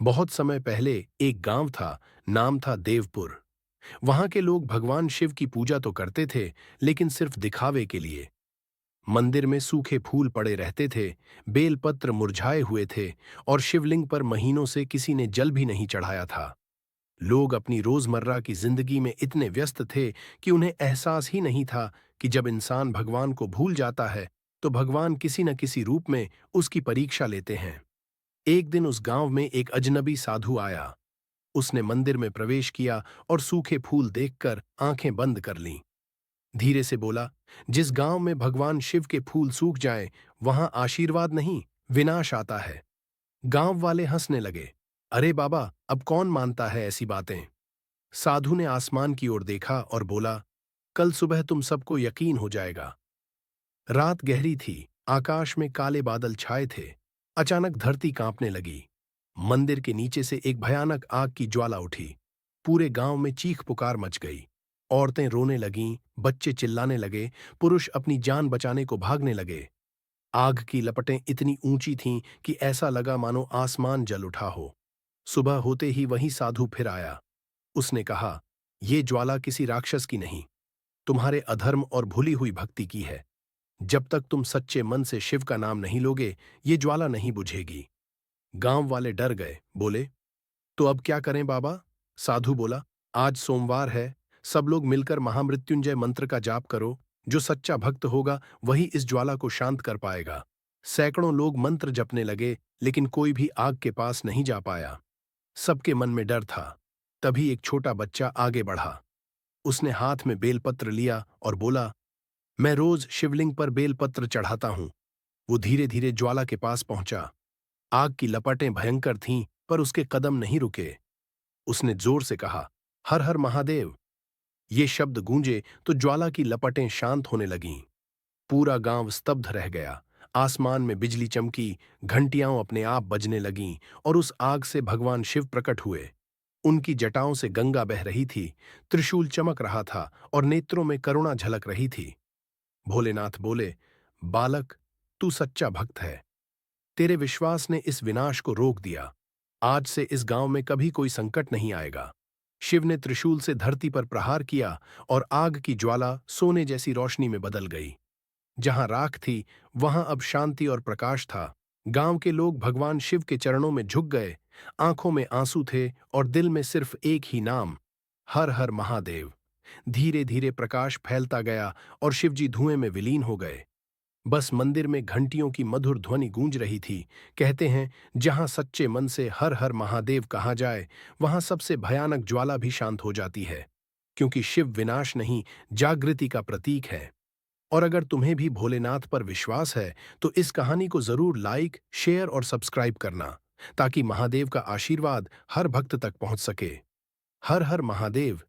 बहुत समय पहले एक गांव था। नाम था देवपुर। वहां के लोग भगवान शिव की पूजा तो करते थे, लेकिन सिर्फ दिखावे के लिए। मंदिर में सूखे फूल पड़े रहते थे, बेलपत्र मुरझाए हुए थे, और शिवलिंग पर महीनों से किसी ने जल भी नहीं चढ़ाया था। लोग अपनी रोजमर्रा की जिंदगी में इतने व्यस्त थे कि उन्हें एहसास ही नहीं था कि जब इंसान भगवान को भूल जाता है, तो भगवान किसी न किसी रूप में उसकी परीक्षा लेते हैं। एक दिन उस गांव में एक अजनबी साधु आया। उसने मंदिर में प्रवेश किया और सूखे फूल देखकर आंखें बंद कर लीं। धीरे से बोला, जिस गांव में भगवान शिव के फूल सूख जाएं, वहां आशीर्वाद नहीं, विनाश आता है। गांव वाले हंसने लगे। अरे बाबा, अब कौन मानता है ऐसी बातें? साधु ने आसमान की ओर देखा और बोला, कल सुबह तुम सबको यकीन हो जाएगा। रात गहरी थी, आकाश में काले बादल छाए थे। अचानक धरती कांपने लगी। मंदिर के नीचे से एक भयानक आग की ज्वाला उठी। पूरे गांव में चीख पुकार मच गई। औरतें रोने लगीं, बच्चे चिल्लाने लगे, पुरुष अपनी जान बचाने को भागने लगे। आग की लपटें इतनी ऊंची थीं कि ऐसा लगा मानो आसमान जल उठा हो। सुबह होते ही वही साधु फिर आया। उसने कहा, ये ज्वाला किसी राक्षस की नहीं, तुम्हारे अधर्म और भूली हुई भक्ति की है। जब तक तुम सच्चे मन से शिव का नाम नहीं लोगे, ये ज्वाला नहीं बुझेगी। गांव वाले डर गए, बोले, तो अब क्या करें बाबा? साधु बोला, आज सोमवार है, सब लोग मिलकर महामृत्युंजय मंत्र का जाप करो। जो सच्चा भक्त होगा वही इस ज्वाला को शांत कर पाएगा। सैकड़ों लोग मंत्र जपने लगे, लेकिन कोई भी आग के पास नहीं जा पाया। सबके मन में डर था। तभी एक छोटा बच्चा आगे बढ़ा। उसने हाथ में बेलपत्र लिया और बोला, मैं रोज शिवलिंग पर बेलपत्र चढ़ाता हूं। वो धीरे धीरे ज्वाला के पास पहुंचा। आग की लपटें भयंकर थीं, पर उसके कदम नहीं रुके। उसने जोर से कहा, हर हर महादेव। ये शब्द गूंजे तो ज्वाला की लपटें शांत होने लगीं। पूरा गांव स्तब्ध रह गया। आसमान में बिजली चमकी, घंटियां अपने आप बजने लगीं, और उस आग से भगवान शिव प्रकट हुए। उनकी जटाओं से गंगा बह रही थी, त्रिशूल चमक रहा था, और नेत्रों में करुणा झलक रही थी। भोलेनाथ बोले, बालक, तू सच्चा भक्त है। तेरे विश्वास ने इस विनाश को रोक दिया। आज से इस गांव में कभी कोई संकट नहीं आएगा। शिव ने त्रिशूल से धरती पर प्रहार किया, और आग की ज्वाला सोने जैसी रोशनी में बदल गई। जहां राख थी, वहां अब शांति और प्रकाश था। गांव के लोग भगवान शिव के चरणों में झुक गए। आंखों में आंसू थे, और दिल में सिर्फ एक ही नाम, हर हर महादेव। धीरे धीरे प्रकाश फैलता गया, और शिवजी धुएं में विलीन हो गए। बस मंदिर में घंटियों की मधुर ध्वनि गूंज रही थी। कहते हैं, जहां सच्चे मन से हर हर महादेव कहा जाए, वहां सबसे भयानक ज्वाला भी शांत हो जाती है। क्योंकि शिव विनाश नहीं, जागृति का प्रतीक है। और अगर तुम्हें भी भोलेनाथ पर विश्वास है, तो इस कहानी को जरूर लाइक, शेयर और सब्सक्राइब करना, ताकि महादेव का आशीर्वाद हर भक्त तक पहुंच सके। हर हर महादेव।